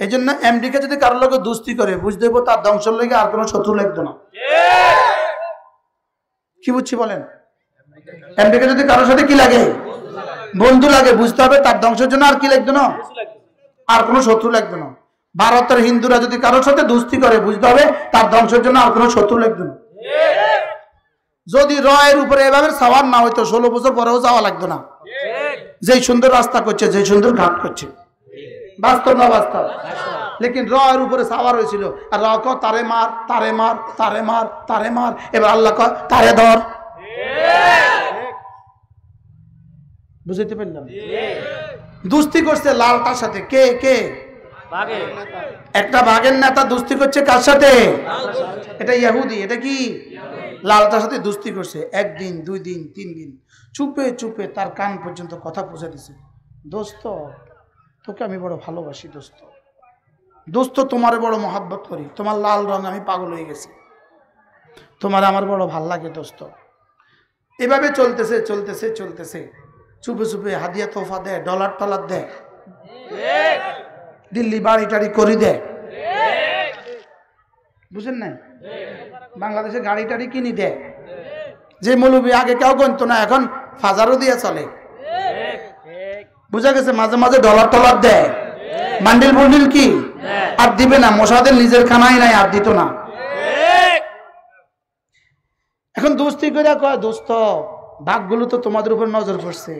এই জন্য আমেরিকা যদি কারোর লোক দুস্তি করে বুঝতে হইব তার ধ্বংসের লেগে আর কোনো শত্রু লাগতো না। কি বুঝছি বলেন? আমেরিকা যদি কারোর সাথে কি লাগে, বন্ধু লাগে, বুঝতে হবে তার ধ্বংসের জন্য আর কি লাগতো না, আর কোনো শত্রু লাগতো না। ভারতের হিন্দুরা যদি কারোর সাথে দুস্তি করে বুঝতে হবে তার ধ্বংসের জন্য আর কোনো শত্রু লাগতো না। যদি রয়ের উপরে এভাবে সাওয়ার না হইতো 16 বছর পরেও যাওয়া লাগতো না। যেই সুন্দর রাস্তা করছে, যেই সুন্দর ঘাট করছে, বাস্তব না বাস্তব? লেকিন রয়ের উপরে সাওয়ার হয়েছিল আর র ক তারে মার তারে মার তারে মার তারে মার, এবার আল্লাহ ক তারে ধর। বুঝতে পারলাম? দুস্তি করছে লালটার সাথে। কে কে? একটা বাঘের নেতা দুস্তি করছে কার সাথে? এটা ইহুদি। এটা কি? লালটার সাথে দুস্তি করছে। 1 দিন 2 দিন 3 দিন চুপে চুপে তার কান পর্যন্ত কথা পৌঁছে দিছে, দোস্ত তোকে আমি বড় ভালোবাসি, দোস্ত দোস্ত তোমারে বড় মহাব্বত করি, তোমার লাল রং আমি পাগল হয়ে গেছি, তোমার আমার বড় ভাল লাগে দোস্ত। এভাবে চলতেছে চলতেছে চলতেছে, চুপে চুপে হাদিয়া তোফা দেয়, ডলার টলার দেয়, দিল্লি বাড়ি টাড়ি করে দেয়। বুঝেন নাই? বাংলাদেশে গাড়ি টাড়ি কিনে দেয়। যে মৌলবি আগে কেউ গণতো না এখন ফাজারও দিয়ে চলে। বুঝা গেছে? মাঝে মাঝে ডলার টলার দেয়, বান্ডিল বুন্ডিল কি আর দিবে না, মশাদের নিজের খানাই নাই আর দিত না। এখন দোস্তি করে কয় দোস্ত বাঘগুলো তো তোমাদের উপর নজর পড়ছে,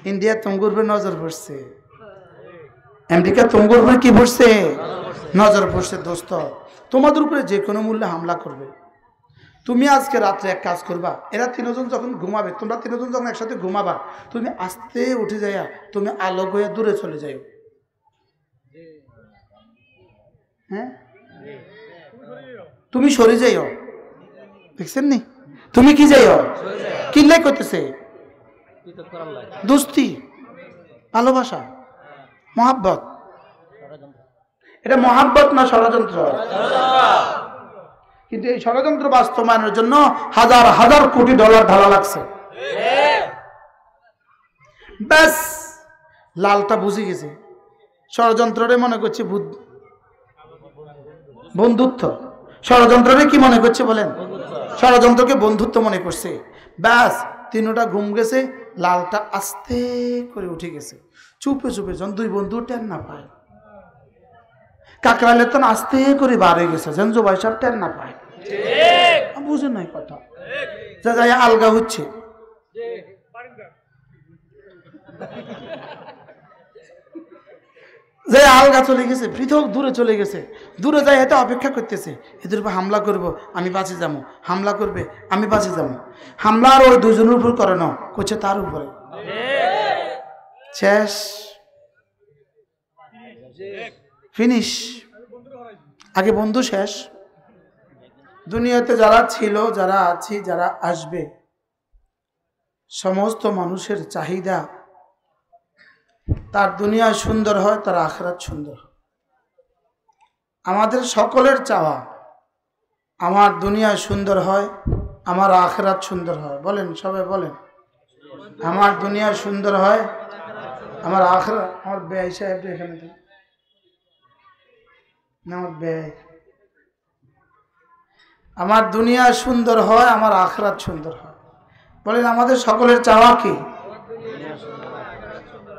ইন্ডিয়া তোমার উপর নজর পড়ছে, আমেরিকা তোমার উপর কি পড়ছে, নজর পড়ছে, দোস্ত তোমাদের উপরে যে কোনো মূল্যে হামলা করবে। তুমি আজকে রাত্রে এক কাজ করবা, এরা 3 জন যখন ঘুমাবে, তোমরা 3 জন যখন একসাথে ঘুমাবা, তুমি আস্তে উঠে যাইয়া তুমি আলোক হয়ে দূরে চলে যাও। হ্যাঁ, তুমি সরে যাইও। দেখছেন নি? তুমি কি যাইও? কিল্লাই করতেছে দোস্তি, ভালোবাসা, মহাব্বত। এটা মহাব্বত না ষড়যন্ত্র? কিন্তু এই ষড়যন্ত্র বাস্তবায়নের জন্য হাজার হাজার কোটি ডলার ঢালা লাগছে। ব্যাস লালটা বুঝে গেছে, ষড়যন্ত্ররে মনে করছে বন্ধুত্ব। ষড়যন্ত্ররে কি মনে করছে বলেন? ষড়যন্ত্রকে বন্ধুত্ব মনে করছে। ব্যাস 3টা ঘুম গেছে, লালটা আস্তে করে উঠে গেছে চুপে চুপে, যখন 2 বন্ধু টের না পায়। কাকরাইলে তো আস্তে করে বাড়ে গেছে, যেন জোবাই সাহেব টের না পায়। বুঝে নাই কথা, যা যাই আলগা হচ্ছে। যে আলগা চলে গেছে, পৃথক দূরে চলে গেছে, দূরে যাই এটা অপেক্ষা করতেছে, এদের উপর হামলা করব আমি বাঁচে যাবো, হামলা করবে আমি বাঁচে যাবো। হামলা আর ওই 2 জনের উপর করে না, করছে তার উপরে। শেষ, ফিনিশ। আগে বন্ধু শেষ। দুনিয়াতে যারা ছিল, যারা আছে, যারা আসবে, সমস্ত মানুষের চাহিদা তার দুনিয়া সুন্দর হয়, তার আখিরাত সুন্দর হয়। আমাদের সকলের চাওয়া আমার দুনিয়া সুন্দর হয়, আমার আখিরাত সুন্দর হয়। বলেন সবাই বলেন, আমার দুনিয়া সুন্দর হয়, আমার আখিরাত। আমার ব্যয় সাহেব এখানে না, আমার ব্যয়, আমার দুনিয়া সুন্দর হয়, আমার আখিরাত সুন্দর হয়। বলেন আমাদের সকলের চাওয়া কি?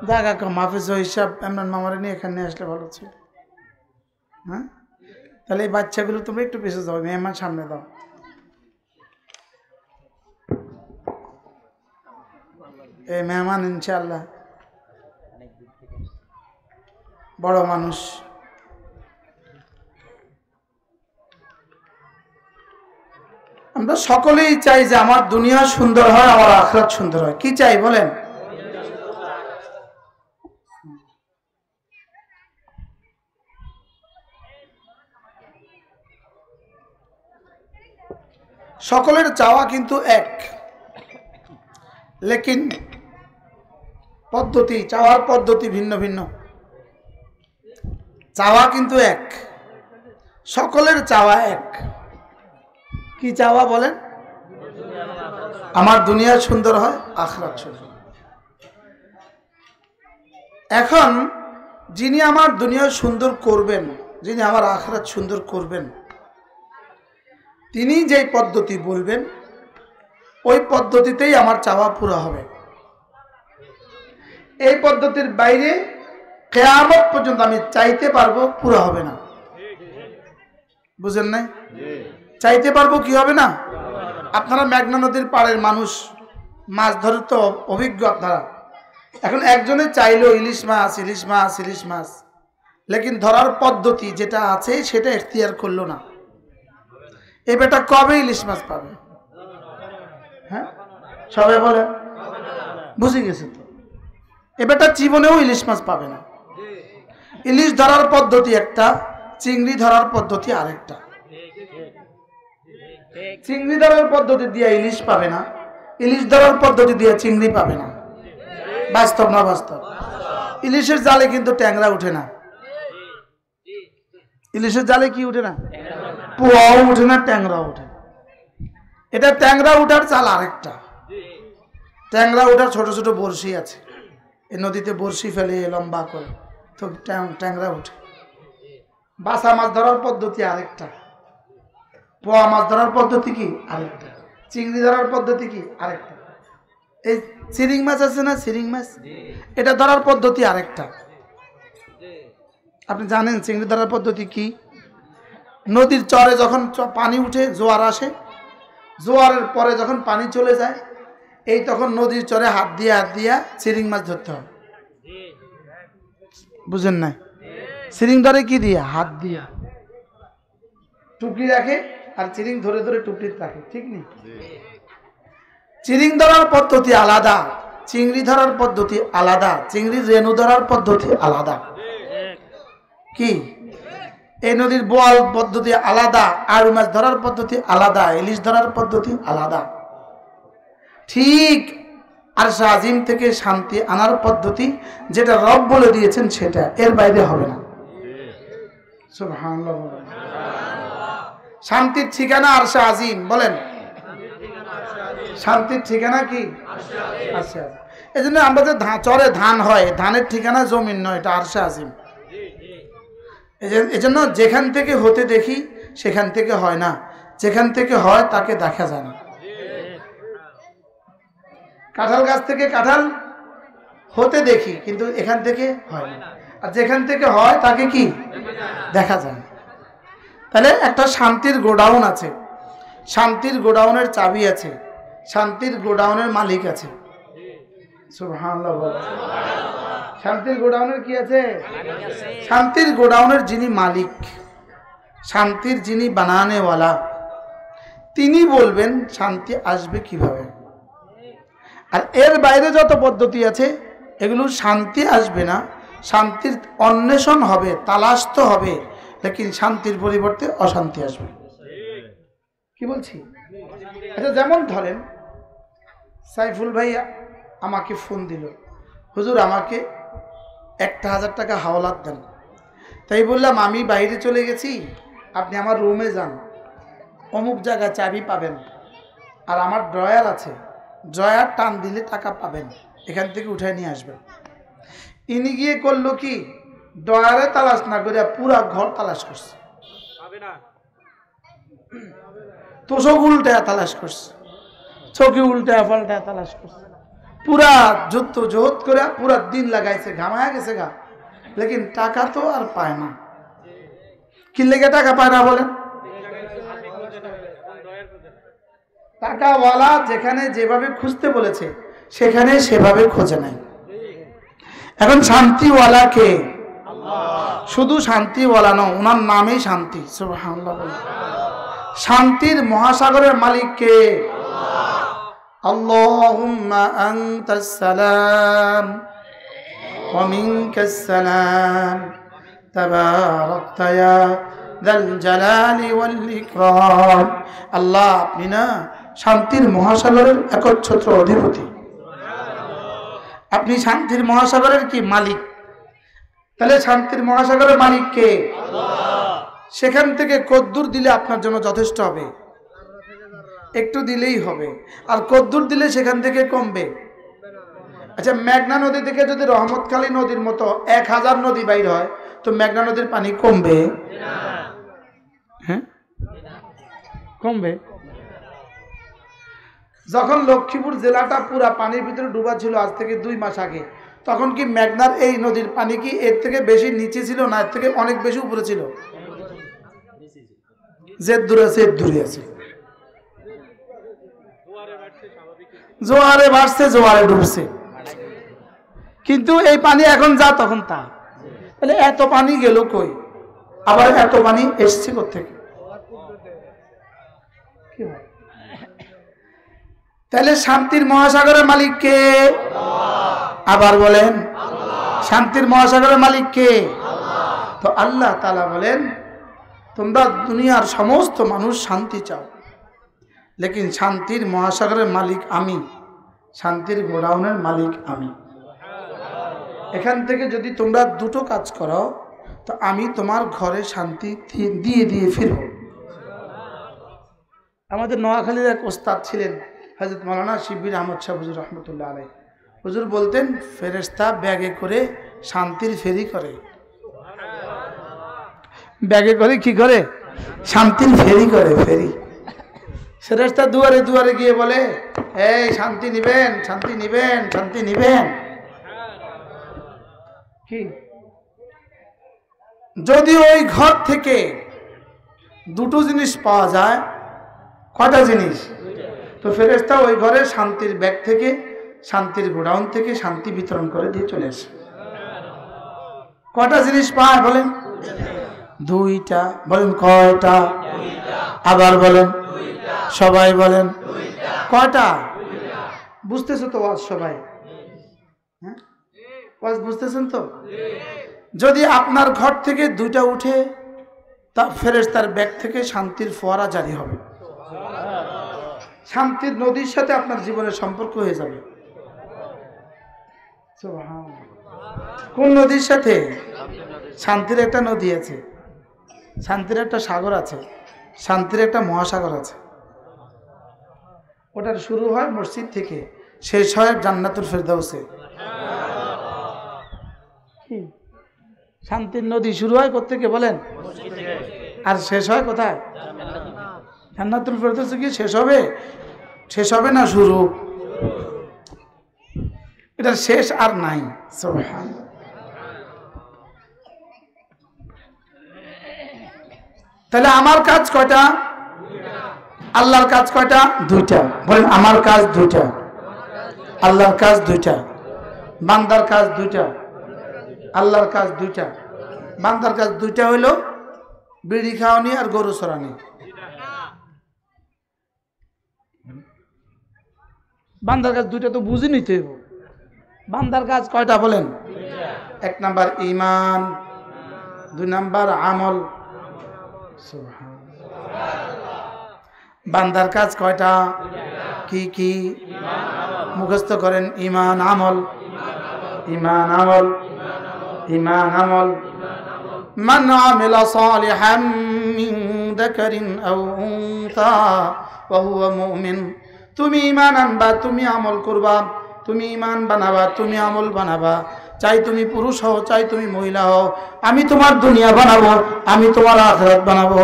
দেখা মাহফিজ হিসাব এমন মামারে নিয়ে এখানে আসলে ভালো ছিল। হ্যাঁ, তাহলে এই বাচ্চাগুলো তোমরা একটু পিছিয়ে যাও, মেহমান সামনে দাও। এই মেহমান ইনশাআল্লাহ বড় মানুষ। আমরা সকলেই চাই যে আমার দুনিয়া সুন্দর হয়, আমার আখিরাত সুন্দর হয়। কি চাই বলেন? সকলের চাওয়া কিন্তু এক, লেকিন পদ্ধতি, চাওয়ার পদ্ধতি ভিন্ন ভিন্ন। চাওয়া কিন্তু এক, সকলের চাওয়া এক। কি চাওয়া বলেন? আমার দুনিয়া সুন্দর হয়, আখিরাত সুন্দর। এখন যিনি আমার দুনিয়া সুন্দর করবেন, যিনি আমার আখিরাত সুন্দর করবেন, তিনি যেই পদ্ধতি বলবেন ওই পদ্ধতিতেই আমার চাওয়া পুরো হবে। এই পদ্ধতির বাইরে কিয়ামত পর্যন্ত আমি চাইতে পারবো, পুরো হবে না। বুঝেন নাই? চাইতে পারবো, কি হবে না? আপনারা মেঘনা নদীর পাড়ের মানুষ, মাছ ধরে তো অভিজ্ঞ আপনারা। এখন একজনে চাইলো ইলিশ মাছ, ইলিশ মাছ, ইলিশ মাছ, লেকিন ধরার পদ্ধতি যেটা আছে সেটা এখতিয়ার করলো না। এ বেটা কবে ইলিশ মাছ পাবে? হ্যাঁ, সবাই বলে বুঝে গেছে তো। এ বেটা জীবনেও ইলিশ মাছ পাবে না। ইলিশ ধরার পদ্ধতি একটা, চিংড়ি ধরার পদ্ধতি আরেকটা। চিংড়ি ধরার পদ্ধতি দিয়ে ইলিশ পাবে না, ইলিশ ধরার পদ্ধতি দিয়ে চিংড়ি পাবে না। বাস্তব না বাস্তব? ইলিশের জালে কিন্তু ট্যাংরা উঠে না। ইলিশের জালে কি উঠে না? পোয়াও উঠে না, ট্যাংরাও উঠে না। এটা ট্যাংরা উঠার চাল আরেকটা। ট্যাংরা উঠার ছোট ছোট বড়শি আছে, এই নদীতে বড়শি ফেলে লম্বা করে তো ট্যাংরা উঠে। বাসা মাছ ধরার পদ্ধতি আরেকটা, পোয়া মাছ ধরার পদ্ধতি কি আরেকটা, চিংড়ি ধরার পদ্ধতি কি আরেকটা। এই চিরিং মাছ আছে না, চিরিং মাছ, এটা ধরার পদ্ধতি আরেকটা। আপনি জানেন চিংড়ি ধরার পদ্ধতি কি? নদীর চরে যখন পানি উঠে, জোয়ার আসে, জোয়ারের পরে যখন পানি চলে যায়, এই তখন নদীর চরে হাত দিয়া চিরিং মাছ ধরতে হয়। বুঝেন না? চিরিং ধরে কি দিয়ে? হাত দিয়া টুকরি রাখে আর চিরিং ধরে ধরে টুকরি রাখে, ঠিক নেই? চিরিং ধরার পদ্ধতি আলাদা, চিংড়ি ধরার পদ্ধতি আলাদা, চিংড়ির রেণু ধরার পদ্ধতি আলাদা। কি? এই নদীর বোয়াল পদ্ধতি আলাদা, আড়ু মাছ ধরার পদ্ধতি আলাদা, ইলিশ ধরার পদ্ধতি আলাদা। ঠিক আরশ আজিম থেকে শান্তি আনার পদ্ধতি যেটা রব বলে দিয়েছেন সেটা, এর বাইরে হবে না। সুবহানাল্লাহ। শান্তির ঠিকানা আরশ আজিম। বলেন, শান্তির ঠিকানা কি? আরশ আজিম। এই জন্য আমরা যে চরে ধান হয়, ধানের ঠিকানা জমিন নয়, এটা আরশ আজিম। এজন্য যেখান থেকে হতে দেখি সেখান থেকে হয় না, যেখান থেকে হয় তাকে দেখা যায় না। কাঁঠাল গাছ থেকে কাঁঠাল হতে দেখি, কিন্তু এখান থেকে হয় না, আর যেখান থেকে হয় তাকে কি দেখা যায় না। তাহলে একটা শান্তির গোডাউন আছে, শান্তির গোডাউনের চাবি আছে, শান্তির গোডাউনের মালিক আছে। সুবহানাল্লাহ। শান্তির গোডাউনের কি আছে? শান্তির গোডাউনের যিনি মালিক, শান্তির যিনি বানানেওয়ালা, তিনি বলবেন শান্তি আসবে কিভাবে। আর এর বাইরে যত পদ্ধতি আছে এগুলো শান্তি আসবে না, শান্তির অন্বেষণ হবে, তালাশ তো হবে, লেকিন শান্তির পরিবর্তে অশান্তি আসবে। কি বলছি? আচ্ছা, যেমন ধরেন সাইফুল ভাই আমাকে ফোন দিল, হুজুর আমাকে 1000 টাকা হাওলাত দেন। তাই বললাম আমি বাইরে চলে গেছি, আপনি আমার রুমে যান, অমুক জায়গায় চাবি পাবেন, আর আমার ড্রয়ার আছে, ড্রয়ার টান দিলে টাকা পাবেন, এখান থেকে উঠায় নিয়ে আসবেন। ইনি গিয়ে করলো কি, ড্রয়ারে তালাশ না করে পুরা ঘর তালাশ করছে, তোষক উল্টায় তালাশ করছে, চৌকি উল্টায় পাল্টায় তালাশ করছে, পুরা যুদ্ধ জোহদ করে পুরা দিন লাগাইছে, ঘামায়া গেছে গা, লেকিন টাকা তো আর পায় না। কি লেগে টাকা পায় না বলেন? টাকাওয়ালা যেখানে যেভাবে খুঁজতে বলেছে সেখানে সেভাবে খোঁজে নাই। এখন শান্তিওয়ালা কে? শুধু শান্তিওয়ালা নয়, ওনার নামেই শান্তি। সুবহানাল্লাহ। শান্তির মহাসাগরের মালিক কে? আল্লাহুম্মা আনতাস সালাম ওয়া মিনকাস সালাম তাবারাকতা ইয়া যাল জালালি ওয়াল ইকরাম। আল্লাহ, আপনি না শান্তির মহাসাগরের একচ্ছত্র অধিপতি, আপনি শান্তির মহাসাগরের কি মালিক। তাহলে শান্তির মহাসাগরের মালিক কে? সেখান থেকে কদ্দুর দিলে আপনার জন্য যথেষ্ট হবে, একটু দিলেই হবে। আর কদ্দুর দিলে সেখান থেকে কমবে, আচ্ছা, মেঘনা নদী থেকে যদি রহমতখালী নদীর মতো 1000 নদী বাইর হয়, তো মেঘনা নদীর পানি কমবে? হ্যাঁ, কমবে। যখন লক্ষ্মীপুর জেলাটা পুরা পানির ভিতরে ডুবা ছিল আজ থেকে 2 মাস আগে, তখন কি মেঘনার এই নদীর পানি কি এর থেকে বেশি নিচে ছিল না এর থেকে অনেক বেশি উপরে ছিল? যে দূরে আছে এর দূরে আছে। জোয়ারে বাড়ছে, জোয়ারে ডুবছে, কিন্তু এই পানি এখন যা তখন তা। তাহলে এত পানি গেল কই? আবার এত পানি এসছে কোত্থেকে? তাহলে শান্তির মহাসাগরের মালিক কে? আবার বলেন, শান্তির মহাসাগরের মালিক কে? তো আল্লাহ তাআলা বলেন, তোমরা দুনিয়ার সমস্ত মানুষ শান্তি চাও, লেকিন শান্তির মহাসাগরের মালিক আমি, শান্তির গোডাউনের মালিক আমি। এখান থেকে যদি তোমরা দুটো কাজ করো, তো আমি তোমার ঘরে শান্তি দিয়ে দিয়ে ফিরব। আমাদের নোয়াখালীর এক ওস্তাদ ছিলেন, হযরত মাওলানা শিববির আহমদ শাহ হুজুর রহমতুল্লাহ আলাইহি। হুজুর বলতেন, ফেরেশতা ব্যাগে করে শান্তির ফেরি করে। ব্যাগে করে কি করে? শান্তির ফেরি করে, ফেরি। ফেরেশতা দুয়ারে দুয়ারে গিয়ে বলে, এই শান্তি নিবেন, শান্তি নিবেন, শান্তি নিবেন। কি যদি ওই ঘর থেকে দুটো জিনিস পাওয়া যায়, কয়টা জিনিস? তো ফেরেশতা ওই ঘরে শান্তির ব্যাগ থেকে, শান্তির গোডাউন থেকে শান্তি বিতরণ করে দিয়ে চলে আসে। কয়টা জিনিস পায় বলেন? 2টা। বলেন কয়টা? আবার বলেন, সবাই বলেন কয়টা? বুঝতেছো তো আজ সবাই? হ্যাঁ, আজ বুঝতেছেন তো? যদি আপনার ঘর থেকে 2টা উঠে, তা ফেরেশতার ব্যাগ থেকে শান্তির ফোয়ারা জারি হবে, শান্তির নদীর সাথে আপনার জীবনের সম্পর্ক হয়ে যাবে। কোন নদীর সাথে? শান্তির একটা নদী আছে, শান্তির একটা সাগর আছে, শান্তির একটা মহাসাগর আছে। ওটার শুরু হয় মসজিদ থেকে, শেষ হয় জান্নাতুল ফেরদাউসে। শান্তির নদী শুরু হয় কোত্থেকে বলেন? আর শেষ হয় কোথায়? জান্নাতুল ফেরদাউসে। কি শেষ হবে? শেষ হবে না শুরু? এটা শেষ আর নাই। সুবহানাল্লাহ। তাহলে আমার কাজ কয়টা? আল্লাহর কাজ কয়টা? 2টা। বলেন, আমার কাজ 2টা, আল্লাহর কাজ 2টা। বান্দার কাজ 2টা, আল্লাহর কাজ 2টা। বান্দার কাজ 2টা হইল বিড়ি খাওয়ানি আর গরু চড়ানি। বান্দার কাজ 2টা তো বুঝে নিতে হইব। বান্দার কাজ কয়টা বলেন? 1 নাম্বার ঈমান, 2 নাম্বার আমল। বান্দার কাজ কয়টা? কি কি? মুখস্থ করেন। ঈমান, আমল, ঈমান, আমল, ঈমান, আমল। মান আমিলা সালিহাম মিন যাকারিন আও উনসা ওয়া হুয়া মুমিন। তুমি ঈমান আনবা, তুমি আমল করবা, তুমি ঈমান বানাবা, তুমি আমল বানাবা। চাই তুমি পুরুষ হও, চাই তুমি মহিলা হও, আমি তোমার দুনিয়া বানাবো, আমি তোমার আখিরাত বানাবো।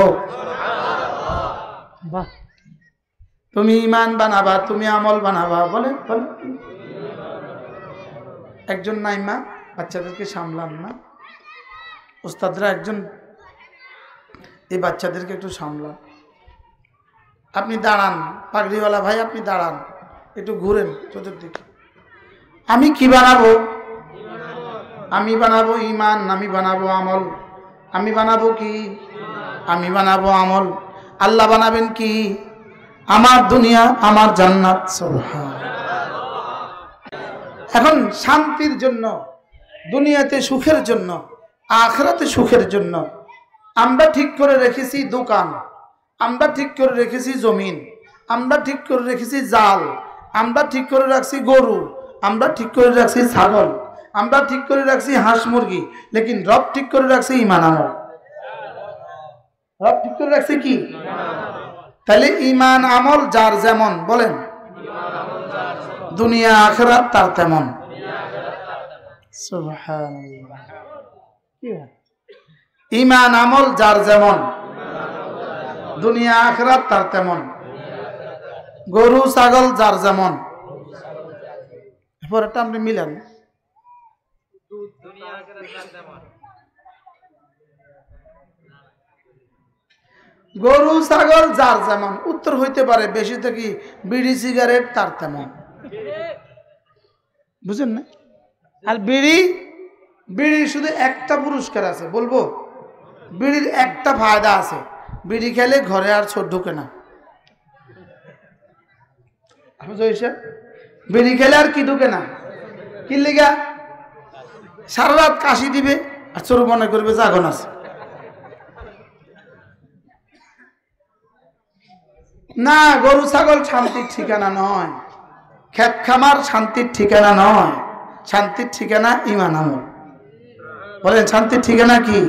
বাহ! তুমি ঈমান বানাবা, তুমি আমল বানাবা। বলেন বলেন। একজন নাইমা বাচ্চাদেরকে সামলান না, উস্তাদরা একজন এই বাচ্চাদেরকে একটু সামলান। আপনি দাঁড়ান, পাগড়িওয়ালা ভাই, আপনি দাঁড়ান, একটু ঘুরেন চতুর্দিকে। আমি কি বানাবো? আমি বানাবো ঈমান, আমি বানাবো আমল। আমি বানাবো কি? আমি বানাবো আমল। আল্লাহ বানাবেন কি? আমার দুনিয়া, আমার জান্নাত। এখন শান্তির জন্য, দুনিয়াতে সুখের জন্য, আখিরাতে সুখের জন্য আমরা ঠিক করে রেখেছি দোকান, আমরা ঠিক করে রেখেছি জমিন, আমরা ঠিক করে রেখেছি জাল, আমরা ঠিক করে রাখছি গরু, আমরা ঠিক করে রাখছি ছাগল, আমরা ঠিক করে রাখছি হাঁস মুরগি, লেকিন রব ঠিক করে রাখছি ঈমান আমল। রব ঠিক করে রাখছে কি? তাহলে ঈমান আমল যার যেমন, বলেন, দুনিয়া আখিরাত তার তেমন। সুবহানাল্লাহ। ঈমান আমল যার যেমন, দুনিয়া আখিরাত তার তেমন। গরু ছাগল যার যেমন, পরেরটা আপনি মিলান। গরু ছাগল যার যেমন, উত্তর হইতে পারে বেশি থেকে বিড়ি সিগারেট তার তেমন। বুঝেন না? আর বিড়ি, বিড়ির শুধু একটা পুরস্কার আছে, বলবো বিড়ির একটা ফায়দা আছে, বিড়ি খেলে ঘরে আর ছোট ঢুকে না। বিড়ি খেলে আর কি ঢুকে না, কি লিগা? সারা রাত কাশি দিবে আর চোর মনে করবে জাগন আছে। না, গরু ছাগল শান্তির ঠিকানা নয়, ক্ষেত খামার শান্তির ঠিকানা নয়, শান্তির ঠিকানা ঈমান আমল। বলেন শান্তির ঠিকানা কি?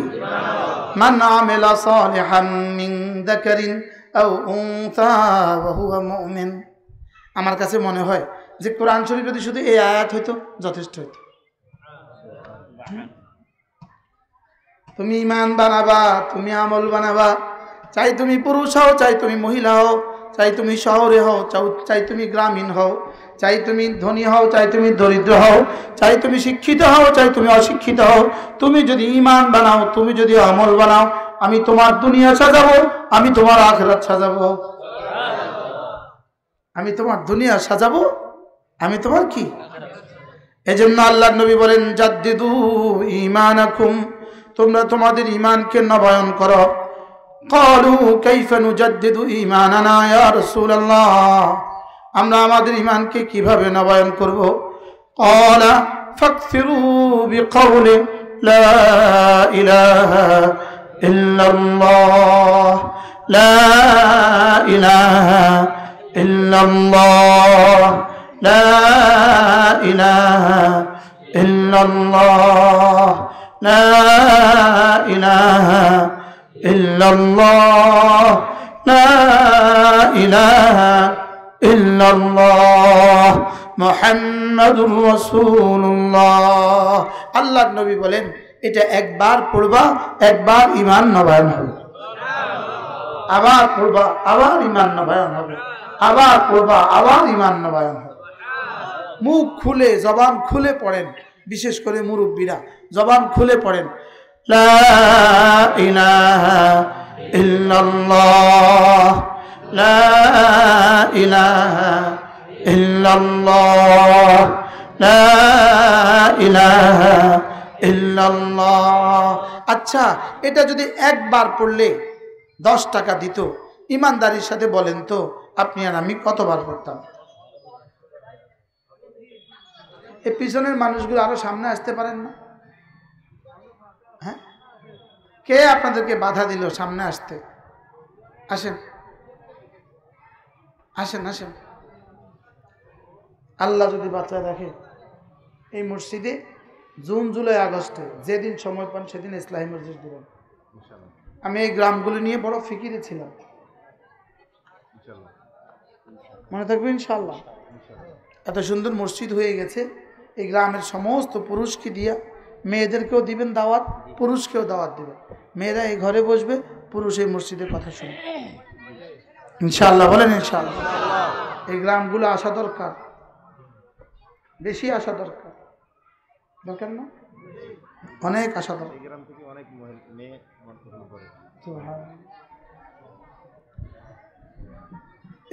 মান আমিলা সালিহাম মিন যাকারিন আও উনসা ওয়া হুয়া মুমিন। আমার কাছে মনে হয় যে কোরআন শরীফ যদি শুধু এই আয়াত হইতো যথেষ্ট হইতো। তুমি ঈমান বানাবা, তুমি আমল বানাবা, চাই তুমি পুরুষ হও, চাই তুমি মহিলা হও, চাই তুমি শহরে হও, চাই তুমি গ্রামীণ হও, চাই তুমি ধনী হও, চাই তুমি দরিদ্র হও, চাই তুমি শিক্ষিত হও, চাই তুমি অশিক্ষিত হও, তুমি যদি ঈমান বানাও, তুমি যদি আমল বানাও, আমি তোমার দুনিয়া সাজাবো, আমি তোমার আখিরাত সাজাবো। আমি তোমার দুনিয়া সাজাবো, আমি তোমার কি? এজন্য আল্লাহর নবী বলেন জাদ্দিদু ঈমানাকুম, তোমরা তোমাদের ঈমানকে নবায়ন করো। ক্বালু কাইফা নুজাদ্দিদু ঈমানানা ইয়া রাসূলুল্লাহ, আমরা আমাদের ঈমানকে কিভাবে নবায়ন করব? ক্বালা ফাকসিরু বিকাউলি লা ইলাহা ইল্লাল্লাহ, লা ইলাহা ইল্লাল্লাহ, লা ইলাহা ইল্লাল্লাহ, লা ইলাহা ইল্লাল্লাহ, লা ইলাহা ইল্লাল্লাহ মুহাম্মাদুর রাসূলুল্লাহ। আল্লাহর নবী বলেন এটা একবার পড়বা, একবার ঈমান নবায়ন হবে, আবার পড়বা, আবার ঈমান নবায়ন হবে, আবার পড়বা, আবার ঈমান নবায়ন হবে। মুখ খুলে, জবান খুলে পড়েন, বিশেষ করে মুরব্বীরা জবান খুলে পড়েন লা ইলাহা ইল্লাল্লাহ, লা ইলাহা ইল্লাল্লাহ, লা ইলাহা ইল্লাল্লাহ। আচ্ছা, এটা যদি একবার পড়লে 10 টাকা দিত, ইমানদারির সাথে বলেন তো আপনি আর আমি কতবার পড়তাম? এই পিছনের মানুষগুলো আরো সামনে আসতে পারেন না? হ্যাঁ, কে আপনাদেরকে বাধা দিল সামনে আসতে? আসেন আসেন আসেন। আল্লাহ যদি বাঁচায় রাখে, এই মসজিদে জুন জুলাই আগস্টে যেদিন সময় পান সেদিন ইসলামী মসজিদ দিবেন। আমি এই গ্রামগুলো নিয়ে বড় ফিকিরে ছিলাম, মনে থাকবে ইনশাআল্লাহ। এত সুন্দর মসজিদ হয়ে গেছে, এই গ্রামের সমস্ত পুরুষকে দিয়া, মেয়েদেরকেও দিবেন দাওয়াত, পুরুষকেও দাওয়াত দিবেন। মেয়েরা এই ঘরে বসবে, পুরুষ এই মসজিদের কথা শুনবে ইনশাআল্লাহ। বলেন ইনশাআল্লাহ। এই গ্রামগুলো আসা দরকার, বেশি আসা দরকার, দরকার না? অনেক আসা দরকার।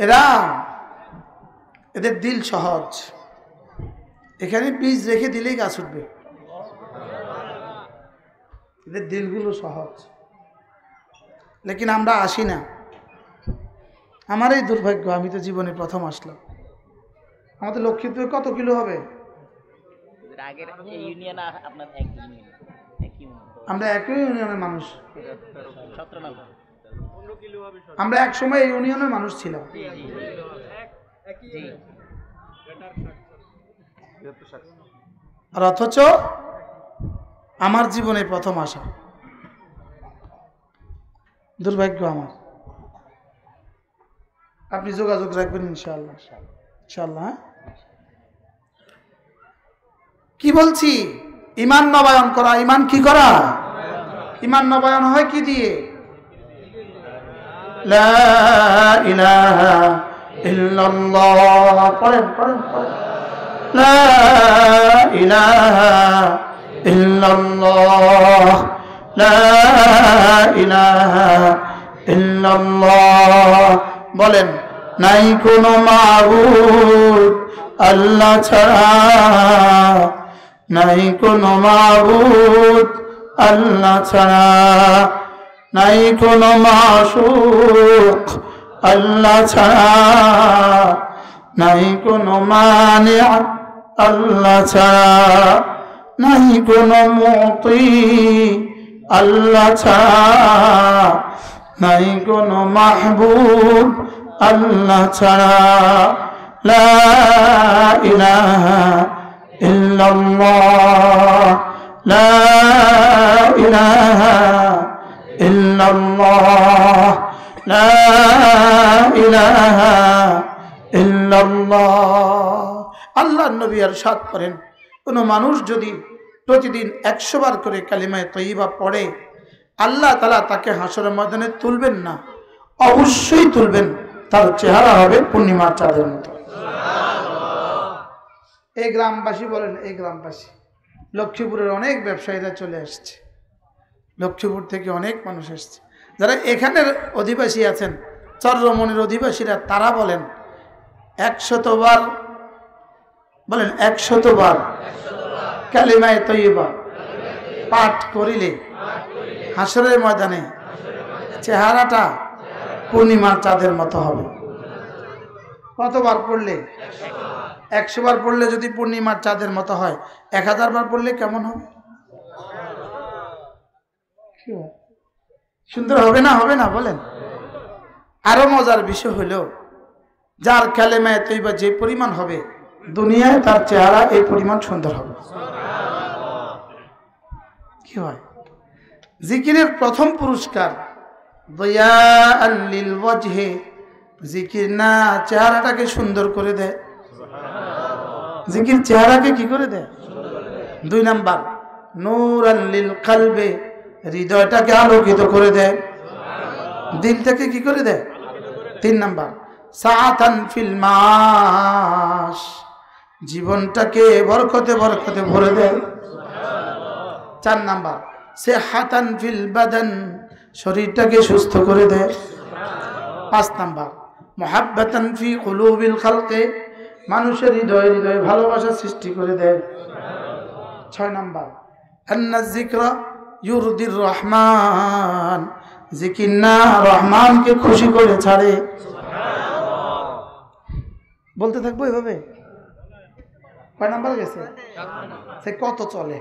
এরা, এদের দিল সহজ, এখানে বীজ রেখে দিলেই গাছ উঠবে। এদের দিলগুলো সহজ, লেকিন আমরা আসি না। আমার এই দুর্ভাগ্য, আমি তো জীবনে প্রথম আসলাম। আমাদের লক্ষ্মীপুরে কত কিলো হবে? আমরা একই ইউনিয়নের মানুষ, আমরা এক সময় এই ইউনিয়নের মানুষ ছিলাম। আর অথচ আমার জীবনে প্রথম আসা, দুর্ভাগ্য আমার। আপনি যোগাযোগ রাখবেন ইনশাআল্লাহ, ইনশাআল্লাহ। কি বলছি? ঈমান নবায়ন করা। ঈমান কি করা? ঈমান নবায়ন হয় কি দিয়ে? লা ইলাহা ইল্লাল্লাহ পড়েন পড়েন পড়েন। লা ইলাহা ইল্লাল্লাহ লা ইলাহা ইল্লাল্লাহ। বলেন নাই কোনো মাবুদ আল্লাহ ছাড়া, নাই কোনো মাবুদ আল্লাহ ছাড়া, নাই কোনো মাশুক আল্লাহ ছাড়া, নাই কোনো মানি আল্লাহ ছাড়া, নাই কোনো মুতি আল্লাহ ছাড়া, নাই কোনো মাহবুব আল্লাহ ছাড়া। লা ইলাহা ইল্লাল্লাহ লা ইলাহা ইল্লাল্লাহ লা ইলাহা ইল্লাল্লাহ। আল্লাহর নবী ইরশাদ করেন, কোন মানুষ যদি প্রতিদিন 100 বার করে কালিমায়ে তয়্যিবা পড়ে, আল্লাহ তাআলা তাকে হাসরের ময়দানে তুলবেন না, অবশ্যই তুলবেন। তার চেহারা হবে পূর্ণিমার চাঁদের মতো। এই গ্রামবাসী বলেন, এই গ্রামবাসী লক্ষ্মীপুরের অনেক ব্যবসায়ীরা চলে আসছে, লক্ষ্মীপুর থেকে অনেক মানুষ এসছে। যারা এখানের অধিবাসী আছেন, চররমণির অধিবাসীরা, তারা বলেন 100 বার, বলেন 100 বার কালিমায়ে তয়্যিবা পাঠ করিলে হাসরের ময়দানে চেহারাটা পূর্ণিমার চাঁদের মতো হবে। কতবার পড়লে? 100 বার পড়লে যদি পূর্ণিমার চাঁদের মতো হয়, 1000 বার পড়লে কেমন হবে? সুন্দর হবে না? হবে না? বলেন। আরো মজার বিষয় হলো, যার কালিমায়ে তয়্যিবা যে পরিমাণ হবে, দুনিয়ায় তার চেহারা এই পরিমাণ সুন্দর হবে। কি হয়? জিকিরের প্রথম পুরস্কার দয়াআন লিল ওয়াজহি, জিকির না চেহারাটাকে সুন্দর করে দেয়। জিকির চেহারাকে কি করে দেয়? 2 নাম্বার নূরান লিল কলবে, হৃদয়টাকে আলোকিত করে দেয়, দিলটাকে কি করে দেয়? 3 নাম্বার সাআতান ফিল মাস, জীবনটাকে বরকতে বরকতে ভরে দেয়। 4 নাম্বার সিহাতান ফিল বাদান, শরীরটাকে সুস্থ করে দেয়। 5 নাম্বার মুহাব্বাতান ফি কুলুবিল খালকে, মানুষের হৃদয়ে হৃদয়ে ভালোবাসা সৃষ্টি করে দেয়। 6 নাম্বার আন্না যিকরা ইউরদির রহমান, জিকির না রহমানকে খুশি করে ছাড়ে। বলতে থাকবো এভাবে? কয় নাম্বার গেছে? সে কত চলে?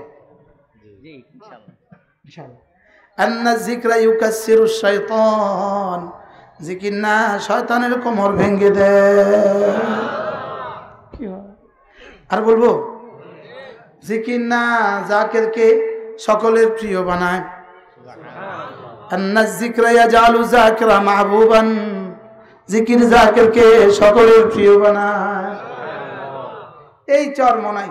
আন্না যিকরা ইউকাসসিরু শাইতান, জিকির না শয়তানের কোমর ভেঙে দেয়। কি হয়? আর বলবো, জিকির না জাকিরকে সকলের প্রিয় বানায়। আন্না যিকরা ইয়াজালু যাকিরা মাহবুবান, জিকির জাকিরকে সকলের প্রিয় বানায়। এই চরমনাই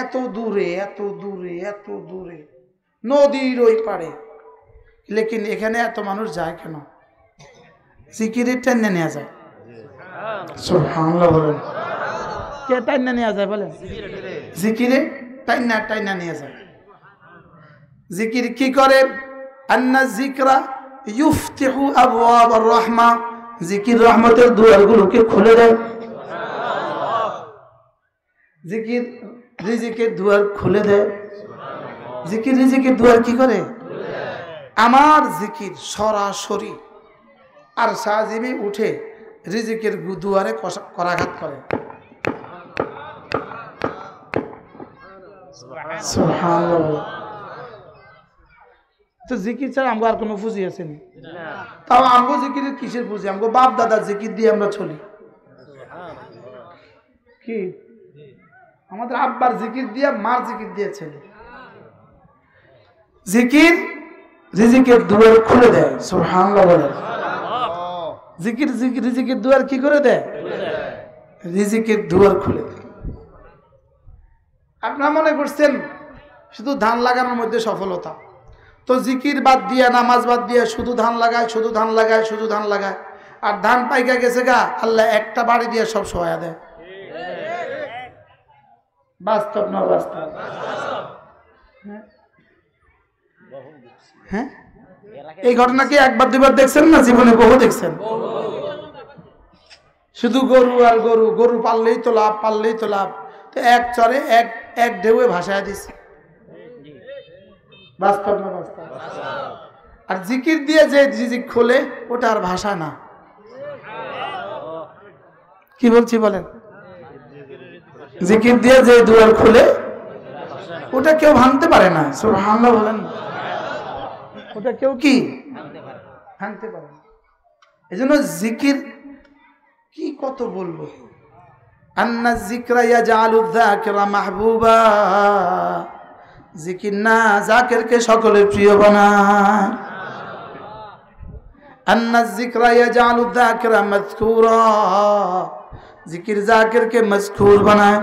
এত দূরে, এত দূরে, এত দূরে, নদীর ওই পারে, লেকিন এখানে এত মানুষ যায় কেন? জিকিরের টাইনে নেওয়া যায়। সুবহানাল্লাহ বলেন। কে টাইনে নেওয়া যায় বলেন? জিকিরে টাইনা টাইনা নিয়ে যায়। জিকির কি করে? আন্না যিকরা ইফতিহু আবওয়াবার রাহমা, জিকির রহমতের দুয়ারগুলোকে খুলে দেয়। জিকির রিজিকের দুয়ার খুলে দেয়। জিকির রিজিকের দুয়ার কি করে? আমার জিকির সরাসরি আর সাজিমে উঠে রিজিকের দুয়ারে করাঘাত করে। সুবহানাল্লাহ। তো জিকির ছাড়া আমগো আর কোনো পুঁজি আছে না? তাও আমগো জিকিরের কিসের পুঁজি? আমগো বাপ দাদার জিকির দিয়ে আমরা চলি। কি আমাদের আব্বার জিকির দিয়ে, মার জিকির দিয়ে চলি। জিকির রিজিকের দুয়ার খুলে দেয়। সুবহানাল্লাহ বলেন। জিকির রিজিকের দুয়ার কি করে দেয়? রিজিকের দুয়ার খুলে দেয়। আপনারা মনে করছেন শুধু ধান লাগানোর মধ্যে সফলতা। তো জিকির বাদ দিয়ে নামাজ বাদ দিয়ে শুধু ধান লাগায়, শুধু ধান লাগায়, শুধু ধান লাগায়, আর ধান পাইকা গেছে গা, আল্লাহ একটা বাড়ি দিয়ে সব সহায় দেয়। বাস্তব না বাস্তব? হ্যাঁ, এই ঘটনা কি একবার দুবার দেখছেন না? জীবনে বহু দেখছেন। শুধু গরু আর গরু, গরু পাললেই তো লাভ, পাললেই তো লাভ। তো এক চরে এক ঢেউয়ে ভাসায় দিছে। বাস্তব না বাস্তব? আর জিকির দিয়ে যে রিজিক খোলে ওটা আর ভাষা না। কি বলছি বলেন? জিকির দিয়ে যে দুয়ার খুলে ওটা কেউ ভাঙতে পারে না। সুবহানাল্লাহ বলেন না? ওটা কেউ কি ভাঙতে পারে না। এজন্য জিকির কি কত বলবো। আন্না যিকরা ইয়াজআলু যাকিরা মাহবুবা, জিকির না জাকিরকে সকলে প্রিয় বানায়। আন্না যিকরা ইয়াজআলু যাকিরা মাযকুরা, জিকির জাকিরকে মজকুর বানায়।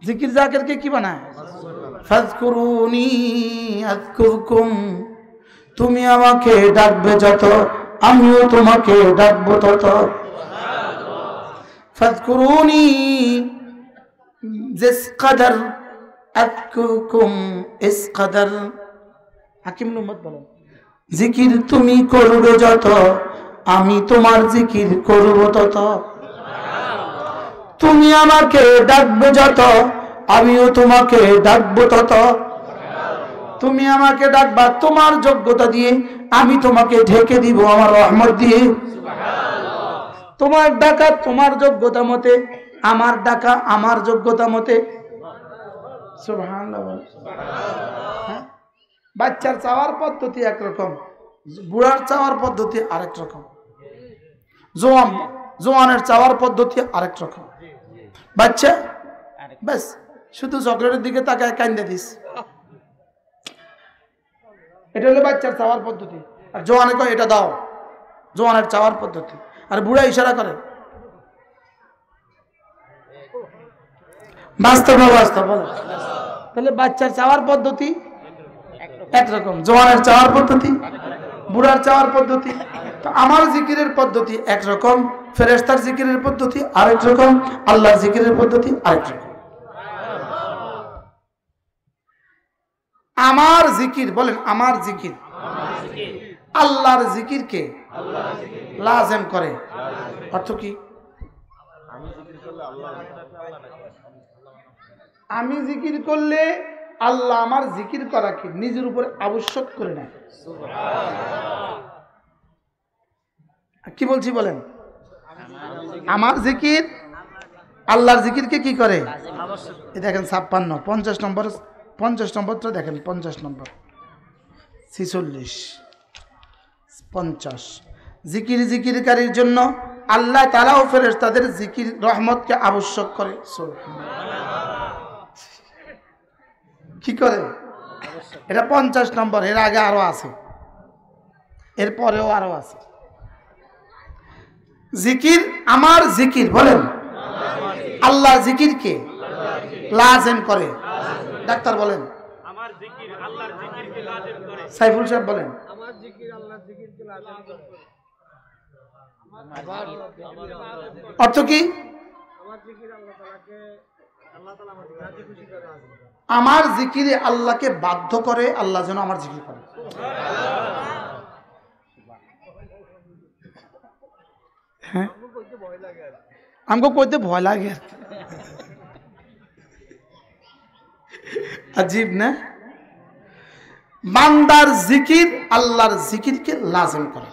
জিকির জাকিরকে কি বানায়? ফাযকুরুনি আযকুরকুম, তুমি আমাকে ডাকবে যত আমিও তোমাকে ডাকবো তত। ফাযকুরুনি জিস কদর আযকুরকুম ইস কদর। হাকিম উম্মত বলেন, জিকির তুমি করবে যত আমি তোমার জিকির করব তত। তুমি আমাকে ডাকবে যত আমিও তোমাকে ডাকবো তত। তুমি আমাকে ডাকবা তোমার যোগ্যতা দিয়ে, আমি তোমাকে ঢেকে দিব আমার রহমত দিয়ে। তোমার ডাকা তোমার যোগ্যতা মতে, আমার ডাকা আমার যোগ্যতা মতে। সুবহানাল্লাহ। বাচ্চার চাওয়ার পদ্ধতি একরকম, বুড়ার চাওয়ার পদ্ধতি আরেক রকম, জোয়ানের চাওয়ার পদ্ধতি আরেক রকম। বাচ্চা ব্যাস শুধু চকলেটের দিকে তাকায় কান্দে দিস, এটা হলো বাচ্চার চাওয়ার পদ্ধতি। আর জোয়ানে কয় এটা দাও, জোয়ানের চাওয়ার পদ্ধতি। আর বুড়া ইশারা করে। বাস্তব না বাস্তব বলো? তাহলে বাচ্চার চাওয়ার পদ্ধতি একরকম, জোয়ানের চাওয়ার পদ্ধতি, বুড়ার চাওয়ার পদ্ধতি। তো আমার জিকিরের পদ্ধতি একরকম, ফেরেশতার জিকিরের পদ্ধতি আরেক রকম, আল্লাহর জিকিরের পদ্ধতি আরেক রকম। আমার জিকির বলেন, আমার জিকির আল্লাহর জিকিরকে লাজেম করে। অর্থ কি? আমি জিকির করলে আল্লাহ আমার জিকির করাকে নিজের উপরে আবশ্যক করে নেয়। কি বলছি বলেন? আমার জিকির আল্লাহর জিকিরকে কি করে? এই দেখেন 56 50 নম্বরটা দেখেন, 50 নম্বর 46 50। জিকির জিকিরকারীর জন্য আল্লাহ তাআলা ও ফেরেশতাদের জিকির রহমতকে আবশ্যক করে। কি করে? এটা 50 নম্বর। এর আগে আরো আছে, এর পরেও আরো আছে। জিকির আমার জিকির বলেন আল্লাহ জিকিরকে লাজেম করে। ডাক্তার বলেন, আমার জিকির আল্লাহর জিকিরকে লাজেম করে। সাইফুল সাহেব বলেন, আমার জিকির আল্লাহর জিকিরকে লাজেম করে। অর্থ কি? আমার জিকির আল্লাহ তাআলাকে, আল্লাহ তাআলা আমাকে রাজি খুশি করে। আমার জিকিরে আল্লাহকে বাধ্য করে আল্লাহ যেন আমার জিকির করে। হ্যাঁ, আমাকে কইতে ভয় লাগে। আজীব না? বান্দার জিকির আল্লাহর জিকিরকে লাজিম করে।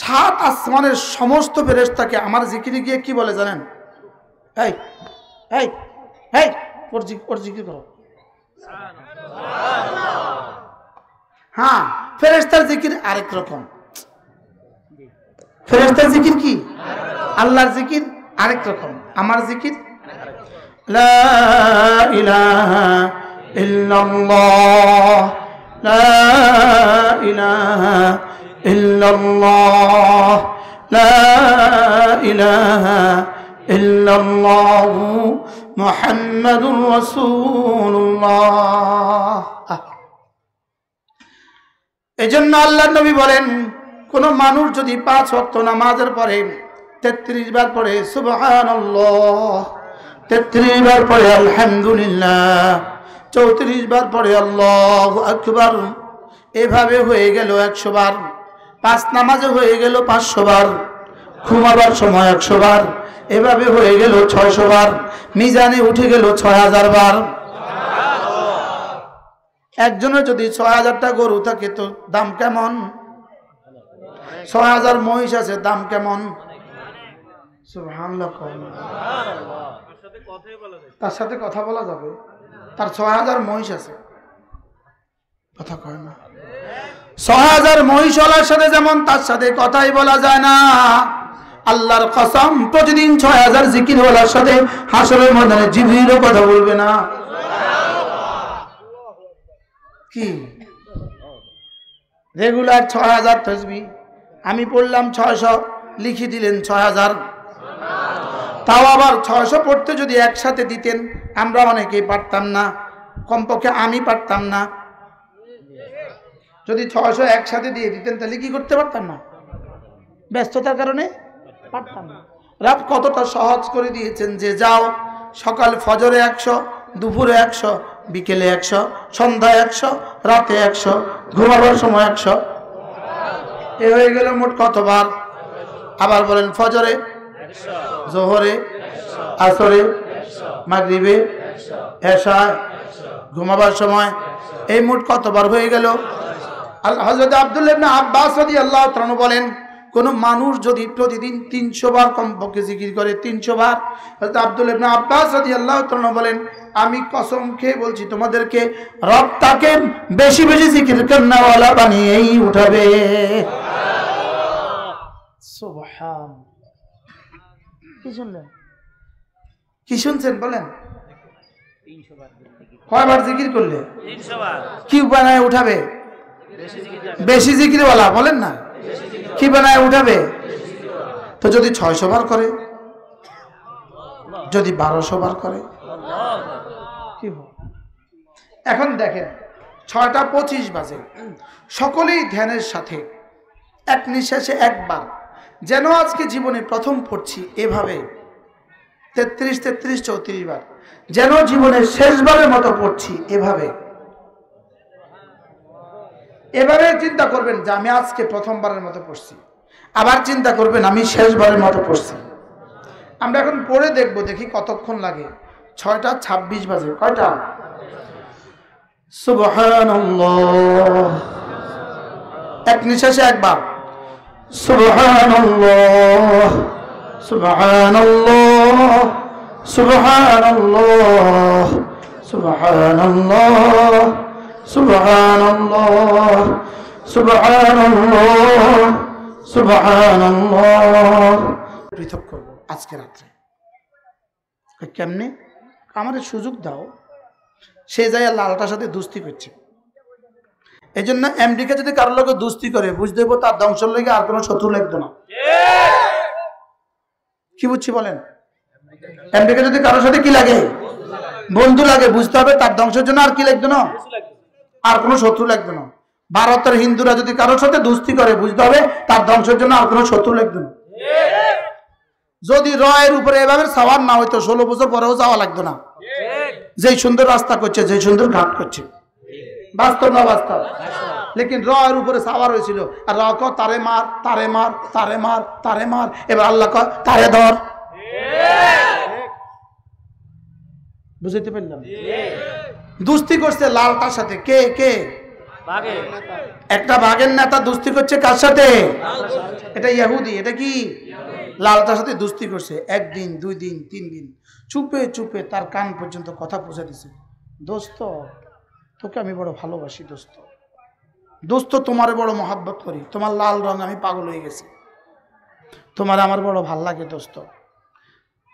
7 আসমানের সমস্ত ফেরেশতাকে আমার জিকিরে গিয়ে কি বলে জানেন? এই এই এই ওর জিকির করো। হ্যাঁ, ফেরেশতার জিকির আরেক রকম। ফেরেশতার জিকির কি? আল্লাহর জিকির আরেক রকম, আমার জিকির লা ইলাহা ইল্লাল্লাহ, লা ইলাহা ইল্লাল্লাহ, লা ইলাহা ইল্লাল্লাহু মুহাম্মাদুর রাসূলুল্লাহ। এজন্য আল্লাহর নবী বলেন, কোন মানুষ যদি 5 ওয়াক্ত নামাজের পরে 33 বার পড়ে সুবহানাল্লাহ, 33 বার পড়ে আলহামদুলিল্লাহ, 34 বার পড়ে আল্লাহু আকবার, এভাবে হয়ে গেল 100 বার। 5 নামাজে হয়ে গেল 500 বার, ঘুমাবার সময় 100 বার, এভাবে হয়ে গেল 600 বার, মিজানে উঠে গেল 6000 বার। একজনের যদি 6000টা গরু থাকে তো দাম কেমন? 6000 মহিষ আছে, দাম কেমন? সুবহানাল্লাহ। তার সাথে কথা বলা যাবে? তার 6000 মহিষ আছে, কথা কয় না। 6000 মহিষওয়ালার সাথে যেমন তার সাথে কথাই বলা যায় না, আল্লাহর কসম প্রতিদিন 6000 জিকিরওয়ালার সাথে হাসরের ময়দানে জিবরিলও কথা বলবে না। কি রেগুলার 6000 তাসবিহ, আমি পড়লাম 600, লিখে দিলেন 6000। তাও আবার 600 পড়তে যদি একসাথে দিতেন আমরা অনেকেই পারতাম না, কমপক্ষে আমি পারতাম না। যদি 600 একসাথে দিয়ে দিতেন তাহলে কি করতে পারতাম না? ব্যস্ততার কারণে পারতাম না। রাত কতটা সহজ করে দিয়েছেন যে যাও সকাল ফজরে 100, দুপুরে 100, বিকেলে 100, সন্ধ্যায় 100, রাতে 100, ঘুমাবার সময় 100। এ হয়ে গেল মোট কতবার? আবার বলেন, ফজরে, জোহরে, আসরে, মাগরিবে, এশায়, ঘুমাবার সময়, এই মোট কতবার হয়ে গেল? হযরত আব্দুল্লাহ ইবনে আব্বাস রাদিয়াল্লাহু তাআলা বলেন, কোন মানুষ যদি প্রতিদিন 300 বার কমপক্ষে জিকির করে, 300 বার, হযরত আব্দুল্লাহ ইবনে আব্বাস রাদিয়াল্লাহু তাআলা বলেন, আমি কসম খেয়ে বলছি তোমাদেরকে রব তাকে বেশি বেশি জিকির করনেওয়ালা বানিয়েই উঠাবে। সুবহান। কি শুনলেন? কি শুনছেন বলেন? 300 বার। কয়বার জিকির করলে? 300 বার। কি বানায় উঠাবে? বেশি জিকিরওয়ালা। বলেন না, কি বানায় উঠাবে? তো যদি 600 বার করে, যদি 1200 বার করে, কি হবে? এখন দেখেন 6টা 25 বাজে, সকলেই ধ্যানের সাথে এক নিঃশ্বাসে একবার, যেন আজকে জীবনে প্রথম পড়ছি এভাবে 33, 33, 34 বার, যেন জীবনে শেষবারের মতো পড়ছি এভাবে। এভাবে চিন্তা করবেন যে আমি আজকে প্রথমবারের মতো পড়ছি, আবার চিন্তা করবেন আমি শেষবারের মতো পড়ছি। আমরা এখন পড়ে দেখব, দেখি কতক্ষণ লাগে। 6টা 26 বাজে। কয়টা? সুবহানাল্লাহ। এক নিঃশ্বাসে একবার সুবহানাল্লাহ, সুবহানাল্লাহ, সুবহানাল্লাহ, সুবহানাল্লাহ, সুবহানাল্লাহ, সুবহানাল্লাহ, সুবহানাল্লাহ। পৃথক করব আজকে রাত্রে। কেমনে? আমাদের সুযোগ দাও। সে যায় লালটার সাথে দুস্তি করছে। এই জন্য আমেরিকা যদি কারোর লোক দুস্তি করে, বুঝতে দেবো তার ধ্বংসের লেগে আর কোনো শত্রু লাগতো না। কি বুঝছি বলেন? আমেরিকা যদি কারোর সাথে কি লাগে? বন্ধু লাগে, বুঝতে হবে তার ধ্বংসের জন্য আর কি লাগতো না, আর কোনো শত্রু লাগতো না। ভারতের হিন্দুরা যদি কারোর সাথে দুস্তি করে, বুঝতে হবে তার ধ্বংসের জন্য আর কোনো শত্রু লাগতো না। যদি রয়ের উপরে এভাবে সাওয়ার না হইতো 16 বছর পরেও যাওয়া লাগতো না। যেই সুন্দর রাস্তা করছে, যেই সুন্দর ঘাট করছে, বাস্তব না বাস্তব? লেকিন রয়ের উপরে সাওয়ার হয়েছিল, আর র কয় তারে মার, তারে মার, তারে মার, তারে মার। এবার আল্লাহ কয় তারে ধর। বুঝতে পারলাম? দুস্তি করছে লালটার সাথে। কে কে? একটা বাঘের নেতা দুস্তি করছে কার সাথে? এটা ইহুদি। এটা কি? লালটার সাথে দুস্তি করছে। 1 দিন, 2 দিন, 3 দিন, চুপে চুপে তার কান পর্যন্ত কথা পৌঁছে দিছে। দোস্ত, তোকে আমি বড় ভালোবাসি দোস্ত, দোস্ত তোমার বড় মহাব্বত করি, তোমার লাল রং আমি পাগল হয়ে গেছি, তোমার আমার বড় ভাল লাগে দোস্ত।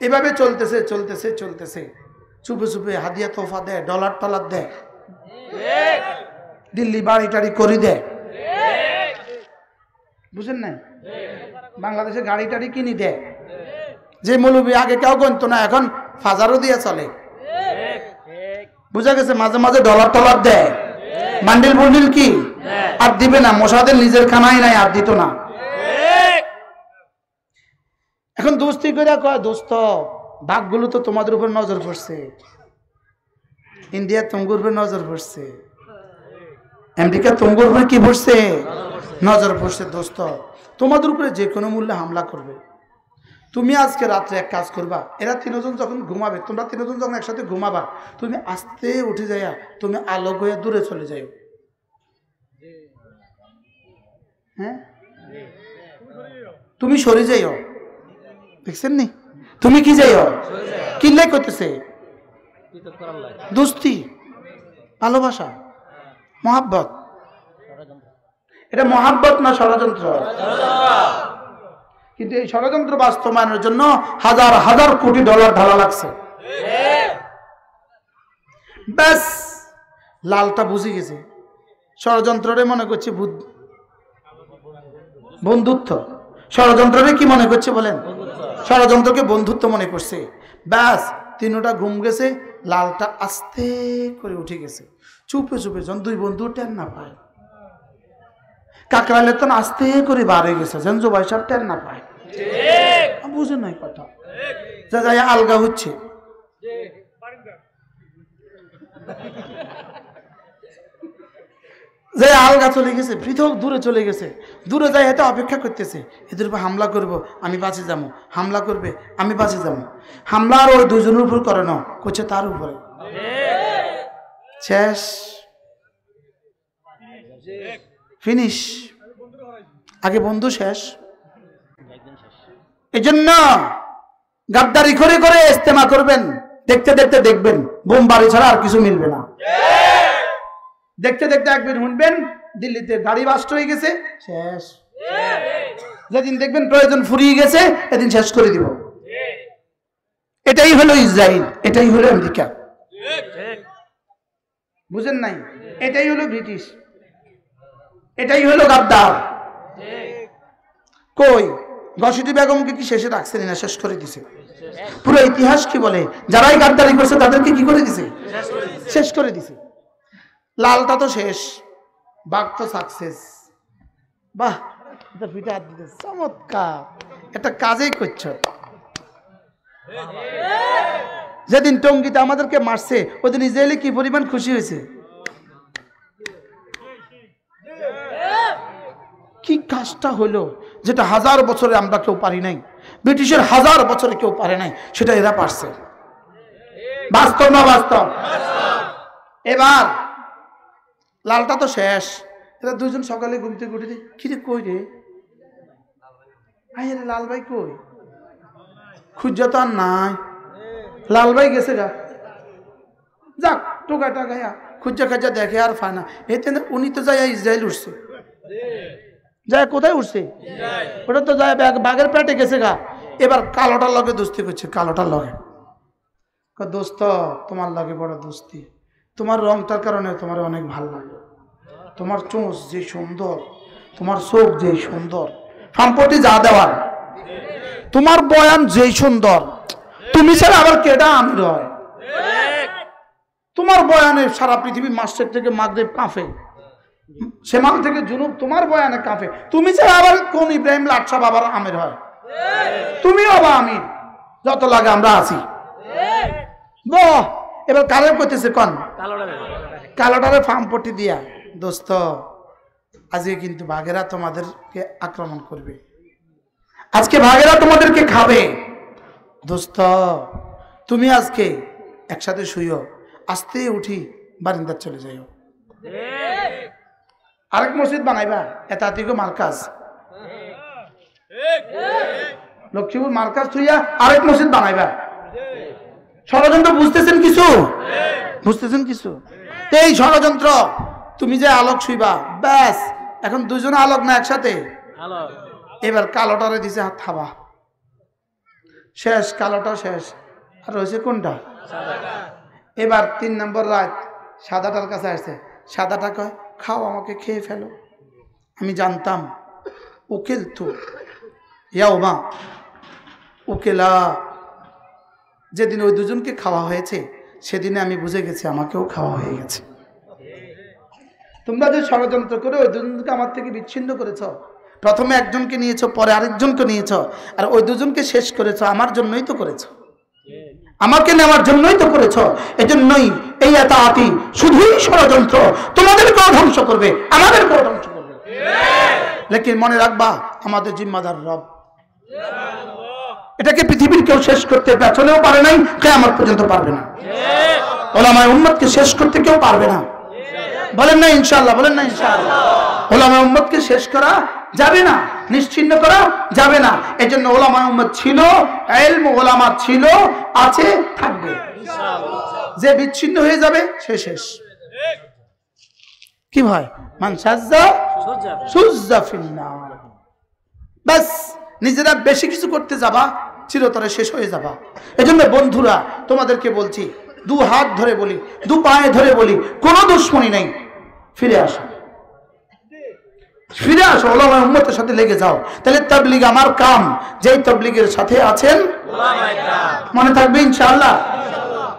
এভাবে চলতেছে চলতেছে চলতেছে, চুপে চুপে হাদিয়া তোফা দেয়, ডলার টলার দেয়, দিল্লি বাড়ি টাড়ি করে দেয়। বুঝেন না? বাংলাদেশে গাড়ি টাড়ি কিনি দেয়। যে মৌলবী আগে কেউ গণতো না, এখন ফাজারও দিয়ে চলে, বুঝা গেছে? মাঝে মাঝে ডলার টলার দেয়, বান্ডিল বুন্ডিল কি আর দিবে না। মশাদের নিজের খানাই নাই, আর দিত না। এখন দোস্তি করে কয়, দোস্ত বাঘগুলো তো তোমাদের উপর নজর পড়ছে, ইন্ডিয়া তোমার উপর নজর পড়ছে, আমেরিকা তোমার উপর কি পড়ছে? নজর পড়ছে। দোস্ত তোমাদের উপরে যে কোনো মূল্যে হামলা করবে। তুমি আজকে রাত্রে এক কাজ করবা, এরা তিনজন যখন ঘুমাবে, তোমরা তিনজন যখন একসাথে ঘুমাবা, তুমি আস্তে উঠে যাইয়া তুমি আলোক হয়ে দূরে চলে যাও। হ্যাঁ, তুমি সরে যাইও। দেখছেন নি? তুমি কি যাইও? কিল্লাই করতেছে দোস্তি, ভালোবাসা, মহাব্বত। এটা মহাব্বত না ষড়যন্ত্র? কিন্তু এই ষড়যন্ত্র বাস্তবায়নের জন্য হাজার হাজার কোটি ডলার ঢালা লাগছে। ব্যাস, লালটা বুঝে গেছে, ষড়যন্ত্ররে মনে করছে বন্ধুত্ব। ষড়যন্ত্ররে কি মনে করছে বলেন? ষড়যন্ত্রকে বন্ধুত্ব মনে করছে। ব্যাস, তিনটা ঘুম গেছে, লালটা আস্তে করে উঠে গেছে, চুপে চুপে, যখন দুই বন্ধু টের না পায়। কাকরাইলের তো আস্তে করে বার হয়ে গেছে, যেন জোবাই সাহেব টের না পায়। বুঝে নাই কথা, যা যাই আলগা হচ্ছে। যে আলগা চলে গেছে, পৃথক দূরে চলে গেছে, দূরে যাই এত অপেক্ষা করতেছে, এদের উপর হামলা করব, আমি বাঁচে যাবো, হামলা করবে, আমি বাঁচে যাবো। হামলা আর ওই দুজনের উপর করে না, করছে তার উপরে। শেষ, ফিনিশ। আগে বন্ধু শেষ। এই জন্য গাদ্দারি করে করে ইস্তেমা করবেন, দেখতে দেখতে দেখবেন বোমবারি ছাড়া আর কিছু মিলবে না। দেখতে দেখতে একদিন শুনবেন দিল্লিতে গাড়ি বাস্ট হয়ে গেছে, শেষ। যেদিন দেখবেন প্রয়োজন ফুরিয়ে গেছে, এদিন শেষ করে দিব। এটাই হলো ইসরায়েল, এটাই হলো আমেরিকা। বুঝেন নাই? এটাই হলো ব্রিটিশ, এটাই হলো গাদ্দার। কই ঘসিটি বেগমকে কি শেষে রাখছেন না? শেষ করে দিছে। পুরো ইতিহাস কি বলে? যারাই গাদ্দারি করছে তাদেরকে কি করে দিছে? শেষ করে দিছে। লালটা তো শেষ, বাঘ তো সাকসেস। বাহ, এটা পিঠে হাত দিতে চমৎকার, একটা কাজেই করছ। যেদিন টঙ্গিতে আমাদেরকে মারছে, ওদিন ইসরায়েলি কি পরিমাণ খুশি হয়েছে। কি কাজটা হলো যেটা হাজার বছরে আমরা কেউ পারি নাই, ব্রিটিশের হাজার বছরে কেউ পারে নাই, সেটা এরা পারছে। বাস্তব না বাস্তব? এবার লালটা তো শেষ। এরা দুজন সকালে ঘুম থেকে উঠে, কিরে কই রে? আরে লাল ভাই কই? খুঁজা তো আর নাই, লাল ভাই গেছে গা। যাক, টোকাটা গায়া খুঁজা খাজা দেখে আর পায় না। এতে উনি তো যায় ইসরায়েল উঠছে। যায় কোথায় উঠছে? ওটা তো যায় বাঘের পেটে গেছে গা। এবার কালোটার লগে দোস্তি করছে, কালোটার লগে। দোস্ত তোমার লাগে বড় দোস্তি, তোমার রংটার কারণে তোমার অনেক ভালো লাগে, তোমার চোঁচ যে সুন্দর, তোমার চোখ যে সুন্দর, সম্পত্তি যা দেওয়ার, তোমার বয়ান যে সুন্দর, তুমি ছাড়া আবার কেডা আমির হয়? তোমার বয়ানে সারা পৃথিবী মাসের থেকে মাগরিব কাঁপে, সেমাল থেকে জুনুব তোমার বয়ানে কাঁপে। তুমি ছাড়া আবার কোন ইব্রাহিম লাটসা বাবার আমির হয়? তুমিও বা আমির, যত লাগে আমরা আছি। বাহ, এবার কালের করতেছে কন কালোটারে ফার্ম পট্টি দিয়া। দোস্ত আজকে কিন্তু বাঘেরা তোমাদেরকে আক্রমণ করবে, আজকে বাঘেরা তোমাদেরকে খাবে। দোস্ত তুমি আজকে একসাথে শুইও, আস্তে উঠি বারিন্দার চলে যাইও। আরেক মসজিদ বানাইবা, এতাতিগো মার্কাজ, লক্ষ্মীপুর মার্কাজ থুইয়া আরেক মসজিদ বানাইবা। ষড়যন্ত্র বুঝতেছেন কিছু? বুঝতেছেন কিছু? এই ষড়যন্ত্র, তুমি যে আলোক শুইবা, ব্যাস এখন দুজনে আলোক না একসাথে। এবার কালোটারে দিছে হাত থাবা, শেষ, কালোটা শেষ। আর রয়েছে কোনটা? এবার 3 নম্বর রাত সাদাটার কাছে আসছে। সাদাটা কয়, খাও, আমাকে খেয়ে ফেলো। আমি জানতাম উকিল তো ইয়াওমা উকিলা যেদিন ওই দুজনকে খাওয়া হয়েছে সেদিনে আমি বুঝে গেছি আমাকেও খাওয়া হয়ে গেছে। তোমরা যে ষড়যন্ত্র করে ওই দুজনকে আমার থেকে বিচ্ছিন্ন করেছ, প্রথমে একজনকে নিয়েছ, পরে আরেকজনকে নিয়েছ, আর ওই দুজনকে শেষ করেছ আমার জন্যই তো করেছ, আমাকে নেওয়ার জন্যই তো করেছ। এজন্যই এই আতাআতি শুধুই ষড়যন্ত্র, তোমাদেরকেও ধ্বংস করবে, আমাদেরকেও ধ্বংস করবে। লেকিন মনে রাখবা আমাদের জিম্মাদার রব। এটাকে পৃথিবীর কেউ শেষ করতে পেছনেও পারে নাই, কিয়ামত পর্যন্ত পারবে না। উলামায়ে উম্মতকে শেষ করতে কেউ পারবে না। বলেন না ইনশাআল্লাহ, বলেন না ইনশাআল্লাহ। উলামায়ে উম্মতকে শেষ করা যাবে না, নিশ্চিহ্ন করা যাবে না। এজন্য উলামায়ে উম্মত ছিল, ইলম উলামা ছিল, আছে, থাকবে। যে বিচ্ছিন্ন হয়ে যাবে সে শেষ। কি ভাই, মান সাজ্জা সুজ্জা ফিন্নার। বাস নিজেরা বেশি কিছু করতে যাবা, চিরতরে শেষ হয়ে যাবা। এজন্য বন্ধুরা তোমাদেরকে বলছি, দু হাত ধরে বলি, দু পায়ে ধরে বলি, কোনো দুশ্মনী নেই, ফিরে আসো, ফিরে আসো, উলামায়ে উম্মতের সাথে লেগে যাও। তাহলে তাবলীগ আমার কাম, যেই তাবলীগের সাথে আছেন উলামায়ে কেরাম। মনে থাকবে ইনশাআল্লাহ।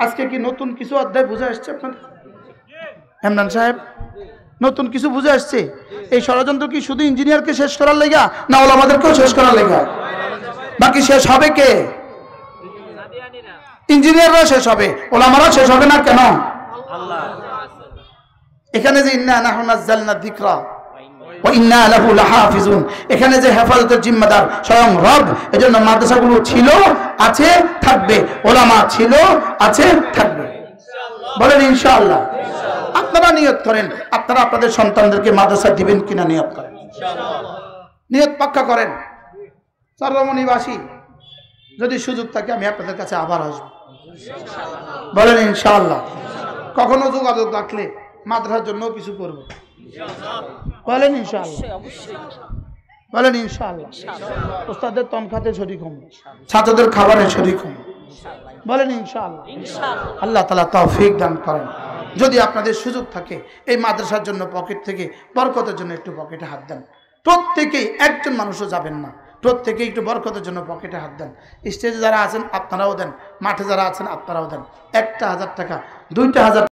আজকে কি নতুন কিছু অধ্যায় বুঝে আসছে আপনাদের? ইমরান সাহেব, নতুন কিছু বুঝে আসছে? এই ষড়যন্ত্র কি শুধু ইঞ্জিনিয়ারকে শেষ করার লেগা, না ওলামাদেরকেও শেষ করার লেগা? বাকি শেষ হবে কে? ইঞ্জিনিয়াররা শেষ হবে, ওলামারা শেষ হবে না কেন? এখানে যে ইন্না নাহনু নাযালনা যিকরা ওয়া ইন্না লাহু লাহাফিজুন, এখানে যে হেফাজতের জিম্মাদার স্বয়ং রব। এজন্য মাদ্রাসাগুলো ছিল, আছে, থাকবে। ওলামা ছিল, আছে, থাকবে। বলেন ইনশাআল্লাহ। আপনারা নিয়ত করেন, আপনারা আপনাদের সন্তানদেরকে মাদ্রাসা দিবেন কিনা নিয়ত করেন, নিয়ত পাক্কা করেন। চরমনিবাসী যদি সুযোগ থাকে আমি আপনাদের কাছে আবার আসবো, বলেন ইনশাআল্লাহ। কখনো যোগাযোগ রাখলে মাদ্রাসার জন্য কিছু করব, বলেন ইনশাআল্লাহ, বলেন ইনশাআল্লাহ। ওস্তাদের তনখাতে শরীক হব, ছাত্রদের খাবারে শরীক হব, বলেন ইনশাআল্লাহ। আল্লাহ তাআলা তৌফিক দান করেন। যদি আপনাদের সুযোগ থাকে এই মাদ্রাসার জন্য পকেট থেকে বরকতের জন্য একটু পকেটে হাত দেন। প্রত্যেকেই, একজন মানুষও যাবেন না, প্রত্যেকেই একটু বরকতের জন্য পকেটে হাত দেন। স্টেজে যারা আছেন আপনারাও দেন, মাঠে যারা আছেন আপনারাও দেন। 1,000 টাকা, 2,000